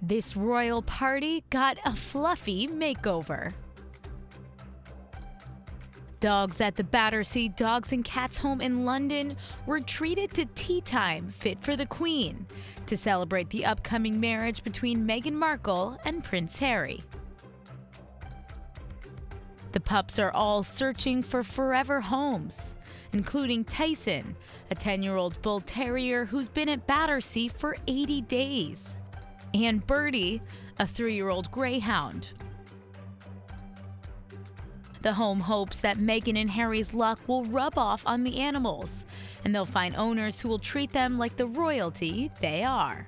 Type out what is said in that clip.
This royal party got a fluffy makeover. Dogs at the Battersea Dogs and Cats home in London were treated to tea time fit for the Queen to celebrate the upcoming marriage between Meghan Markle and Prince Harry. The pups are all searching for forever homes, including Tyson, a 10-year-old bull terrier who's been at Battersea for 80 days, and Birdie, a 3-year-old greyhound. The home hopes that Meghan and Harry's luck will rub off on the animals, and they'll find owners who will treat them like the royalty they are.